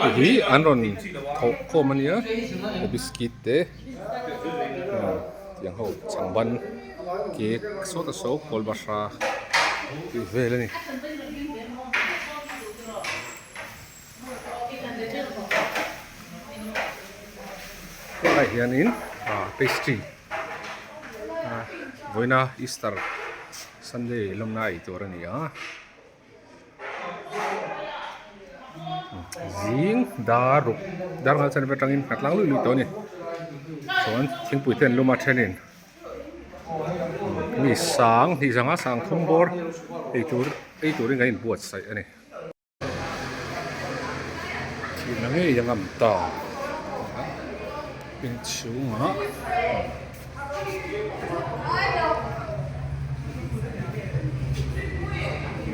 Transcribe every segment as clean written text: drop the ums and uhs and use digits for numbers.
Ini anron koko mania, biskit deh, yang hau cangban, kek, soda so, kol basah, ini. Yan pastry. Voina Easter Sunday lumna itu orang ni Zing daruk ngal sana petangin katlang lu itu ni. Soan ting puiten lu matenin. Ni sang kumbor itu ring kain buat saya ni. Cinangnya yang amta. Pincung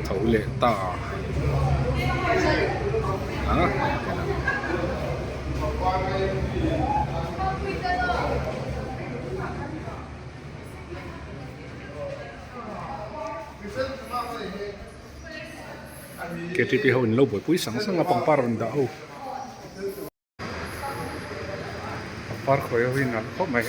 thấu lệ tả KTP hồn lâu buổi cuối sáng sáng ngapang paron daw par ko yo hinan ko mai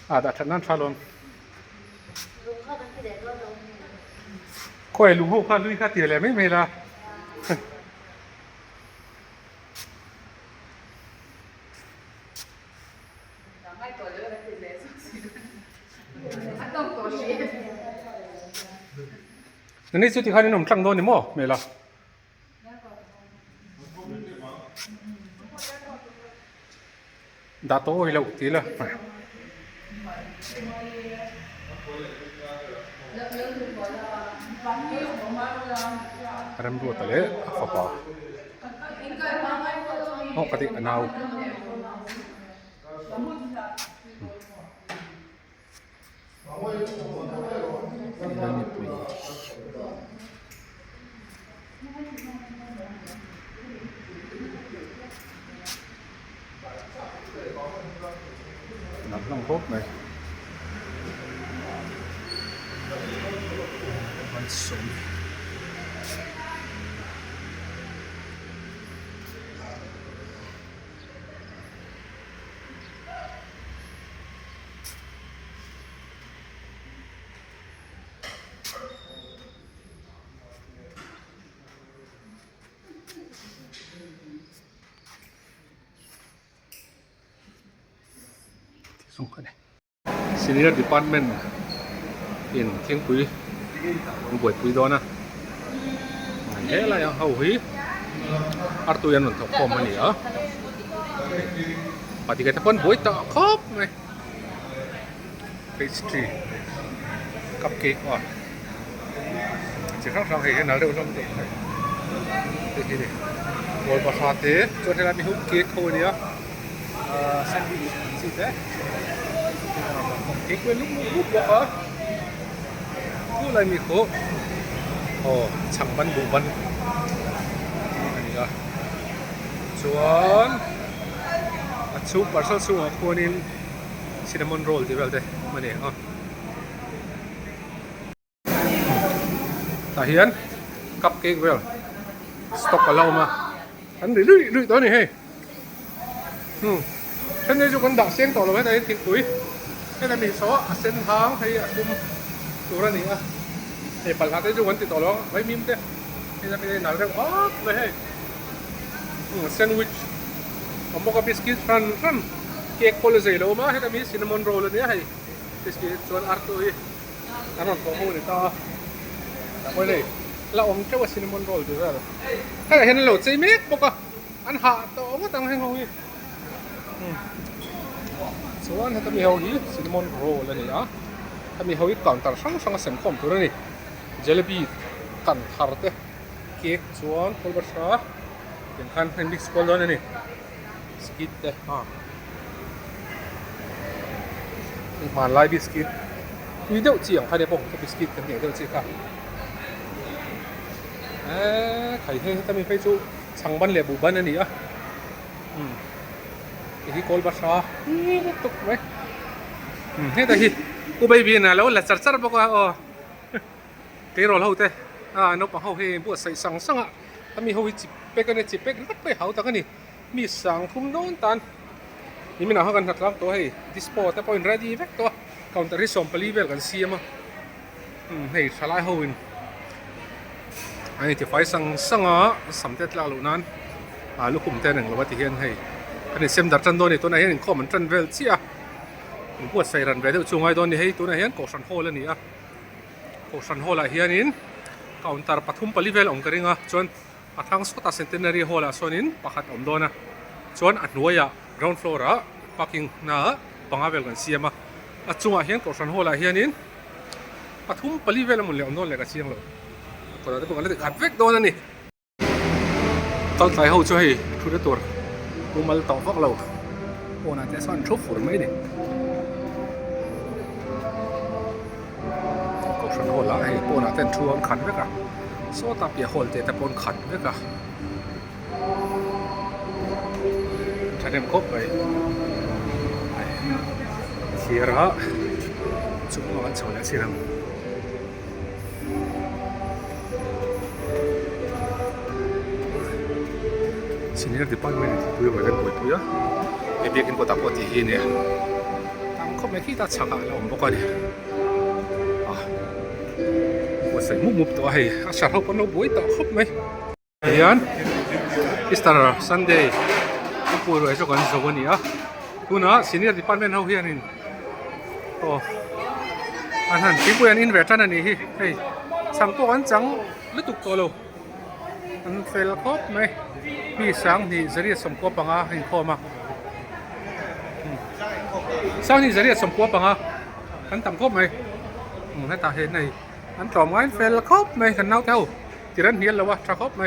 ada tenan salon koi lu ho kha lui kha tie le mai laนี่สุดที่เขาเนี่ยนมตั้งโดนนี่มั้งไม่ละดาโต้ให้เราตีละรำรวดตะเล่ฝาปาห้องกติกนาวนับลองพบไหมมันสมSenior Department in Thiên Quý buổi quý đó nè thế là hầu hí Artuyan mình thuộc phòng này ở và thì cái thằng buổi tọ khóc này pastry cupcake à chỉ khác sau thì nào đâu trong đây đây ngồi vào hot thế cho nên là mình hút cake thôi nhá sandwich gì thế cái quên lúc bỏ cứ lại mi khổ chẳng bắn bộ bắn chuan chú bảo sao chú ở khu nên cinnamon roll thì vậy đây mà để ta hiến cupcake vậy stock ở lâu mà anh để lưỡi đó này hay thế nên chú con đảo xiên tỏ là đấy tiếng cuối cái này mình số xiên tháng hay cũng đủ ra này để phần khác đấy chú con thì tỏ nó mấy mím thế thế là mình nói rằng vậy hay sandwich một cái biscuit ran cake policy lo mà hay là mình cinnamon roll này hay biscuit chuan artoi anh còn có mua để to tại đây là ông cho cinnamon roll được rồi cái này hiện là lẩu chay mít bốc à อันหาโตก็ตั้งให้เขาอีส่วนถ้ามีเขาอีซินนามอนโรลเลยนี่อ่ะถ้ามีเขาอีก่อนแต่ช่างเสร็จคอมตัวนี้เจลบี้กันทาร์เต้เค้กส่วนโคลบัชชาอย่างคันเป็นบิ๊กสปอลล์นี่สกิทเต้มาไล่บิสกิตมีเดียวจีอย่างใครเดี๋ยวผมจะบิสกิตกันเดี๋ยวจีค่ะใครที่ถ้ามีไฟจูช่างบันเลยบุบันนั่นนี่อ่ะที่โคลบัชชาตุกไหมนี่แต่ที่กูไปบินนะแล้วแหละจัดจัดบอกว่าเกย์รอเราเต้นกปะเขาเห็นพวกใส่สังสังอ่ะถ้ามีเขาจิบเป็กกันจิบเป็กนัดไปเขาแต่กันนี่มีสังคุ้มโดนตันนี่มีหน้าเขากันหัดรับตัวให้ดิสโพแต่พออินเรดี้เวกตัวคอนเตอร์ที่ส่งไปรีเวลกันเสียมาให้ชลายเขาอินอันนี้ที่ไฟสังสังอ่ะสำเร็จแล้วลูกนั้นลูกคุมเต้หนึ่งเราว่าที่เห็นให้อันนี้เซมดัดจันโดนี่ตัวไหนเห็นข้อมันจันเวลเสียพวกใส่รันเวลที่ช่วงไอ้ตัวนี้ให้ตัวไหนเห็นกอชันโฮแล้วนี่อ่ะกอชันโฮละเฮียนินคอนเตอร์ปฐุมปริเวลองกริงอ่ะจนทางสกอตเซนเทนนารีโฮละส่วนนี้ปะขัดอมโดนะจนอัดหน่วยอ่ะ ground floor อ่ะปักกิ่งน่ะปังอาเวลกันเสียมาจุงอ่ะเฮียนกอชันโฮละเฮียนินปฐุมปริเวลมันเลยอมโดนเลยกันเสียงเลยคนเราได้บอกกันเลยขัดเวกโดนนั่นนี่ตอนใส่เขาช่วยทุเรศตัวกูมาต่อฟักเราโอ้น่าจะซ่อนชุบฝุ่นไหมเนี่ยก็ฉันโหดละไอ้โป้น่าเต้นชวนขันไว้กันโซ่ตาเปียโหดแต่ปนขันไว้กันฉันเดินครบไปเสียระจุ่มมันโฉแล้วเสียงสิ่งนี้ที่ป้อนไม่ได้ปุยไว้กันปุยอ่ะไอ้เบี้ยกินก็ตับก็ที่เนี่ยทำเขาไม่คิดจะชักอะไรผมบอกกันเนี่ยว่าใส่มุกตัวให้อาชาเขาปนบุยต่อครบไหมยันอิสตาร์ซันเดย์กูพูดไว้สักวันสองวันนี้อ่ะดูนะสิ่งนี้ที่ป้อนเป็นเขาเฮียนินโอ้อันนั้นที่กูยันอินเวสต์นั่นนี่เฮ้ยสั่งตัวอันจังลึกตุกตัวเลยอันเฟลครบไหมมีสังที่จะเรียกสมควรปังอ่ะเห็นข้อมาสังที่จะเรียกสมควรปังอ่ะอันต่ำครบไหมให้ตาเห็นในอันต่อมาเฟลครบไหมขันเน่าเท่าที่รันเฮียนแล้ววะจะครบไหม